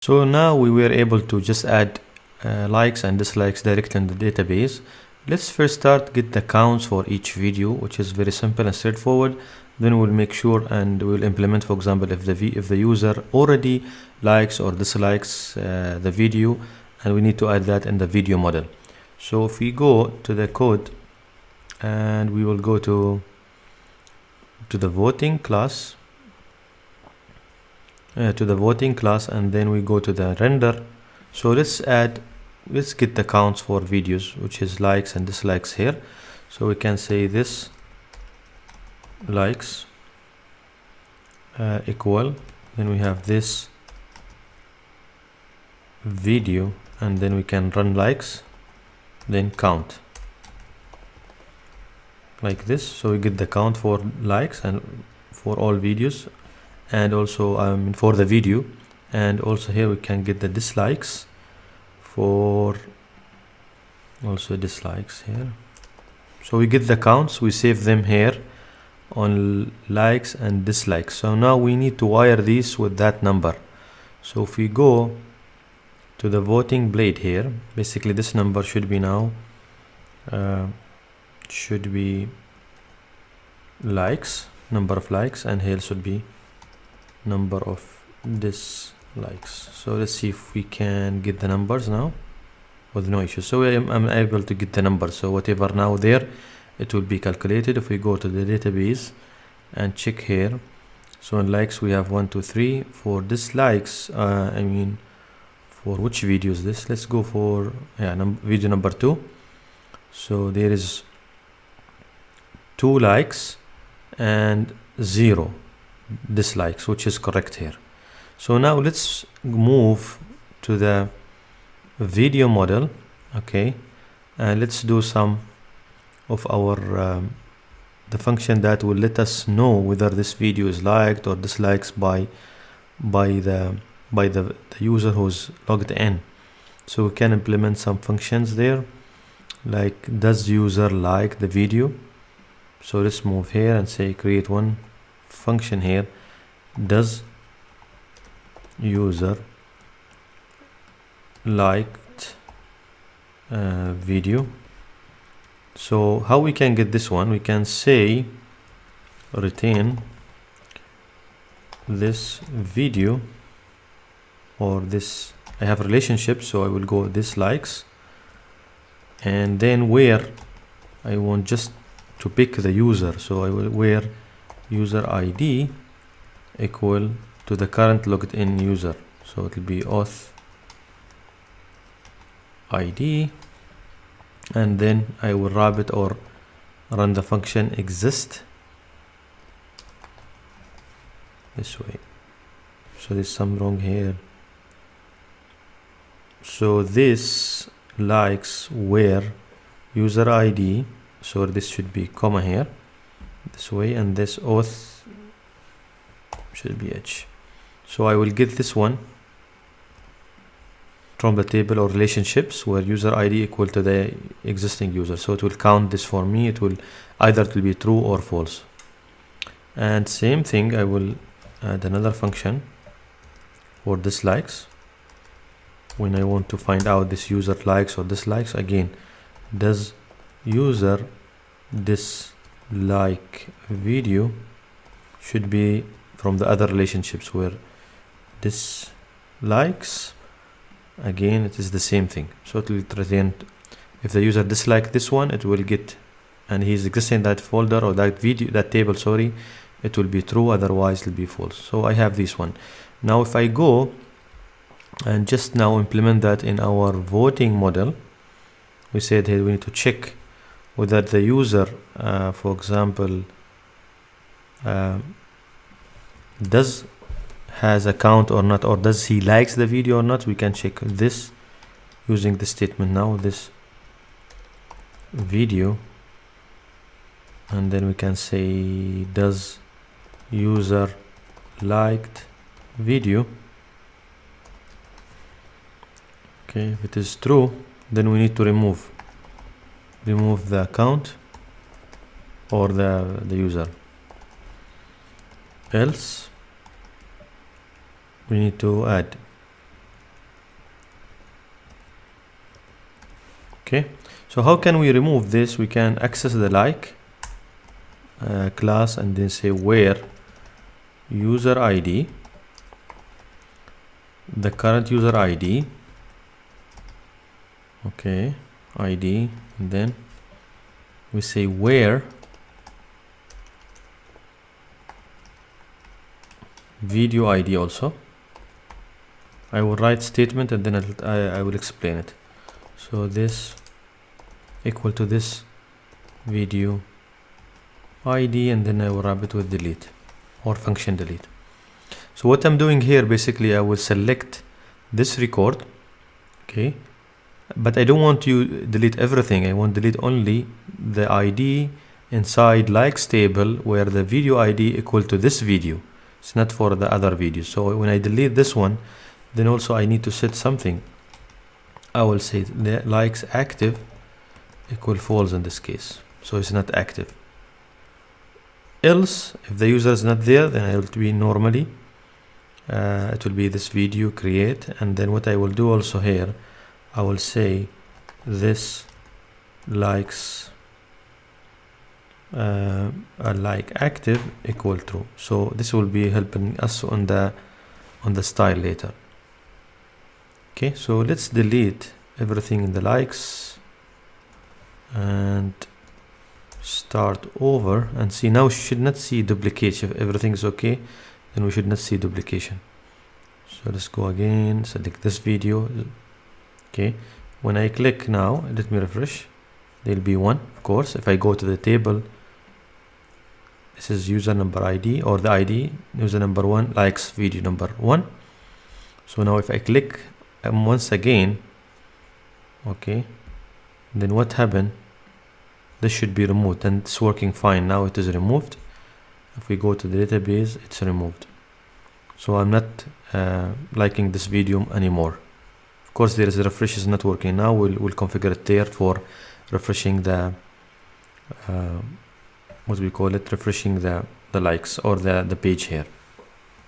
So now we were able to just add likes and dislikes directly in the database. Let's first start get the counts for each video, which is very simple and straightforward. Then we'll make sure and we'll implement, for example, if the user already likes or dislikes the video, and we need to add that in the video model. So if we go to the code and we will go to the voting class, and then we go to the render. So let's get the counts for videos, which is likes and dislikes here. So we can say this likes equal, then we have this video, and then we can run likes, then count like this. So we get the count for likes and for all videos, and also for the video, and also here we can get the dislikes for also dislikes here. So we get the counts, we save them here on likes and dislikes. So now we need to wire these with that number. So if we go to the voting blade here, basically this number should be now should be likes, number of likes, and here should be number of dislikes. So let's see if we can get the numbers now with no issue. So I'm able to get the numbers. So whatever now there, it will be calculated. If we go to the database and check here, so in likes we have 1 2 3. For dislikes, for which video is this? Let's go for video number 2. So there is 2 likes and 0 dislikes, which is correct here. So now let's move to the video model. Okay, and let's do some of our the function that will let us know whether this video is liked or disliked by the user who's logged in. So we can implement some functions there, like does user like the video. So let's move here and say create one function here, does user liked video. So how we can get this one? We can say retain this video, or this, I have relationship, so I will go dislikes, and then where I want just to pick the user, so I will where user ID equal to the current logged in user. So it will be auth ID, and then I will wrap it or run the function exist this way. So there's some wrong here. So this likes where user ID, so this should be comma here this way, and this auth should be h. So I will get this one from the table or relationships where user ID equal to the existing user. So it will count this for me. It will either to be true or false. And same thing, I will add another function for dislikes. When I want to find out this user likes or dislikes, again, does user dislike video should be from the other relationships where dislikes, again it is the same thing. So it will return, if the user dislike this one, it will get, and he's existing in that folder or that video, that table, sorry, it will be true, otherwise it will be false. So I have this one. Now if I go and just now implement that in our voting model, we said here we need to check whether the user for example has account or not, or does he likes the video or not. We can check this using the statement now, this video, and then we can say does user liked video. Okay, if it is true, then we need to remove the account or the user, else we need to add Okay, so how can we remove this? We can access the like class and then say where user ID, the current user ID, okay, ID, and then we say where video ID also. I will write statement and then I will explain it. So this equal to this video ID, and then I will wrap it with delete or function delete. So what I'm doing here, basically I will select this record, okay, but I don't want to delete everything. I want to delete only the ID inside likes table where the video ID equal to this video. It's not for the other videos. So when I delete this one, then also I need to set something. I will say the likes active equal false in this case, so it's not active. Else, if the user is not there, then it will be normally it will be this video create, and then what I will do also here, I will say this likes like active equal true. So this will be helping us on the style later. Okay, so let's delete everything in the likes and start over and see. Now we should not see duplication. If everything is okay, then we should not see duplication. So let's go again, select this video. Okay, when I click now, let me refresh, there'll be one. Of course, if I go to the table, this is user number ID, or the ID user number 1 likes video number 1. So now if I click once again, okay, then what happened? This should be removed, and it's working fine. Now it is removed. If we go to the database, it's removed. So I'm not liking this video anymore. Of course, there is a refresh is not working. Now we'll configure it there for refreshing the what we call it, refreshing the likes or the page here.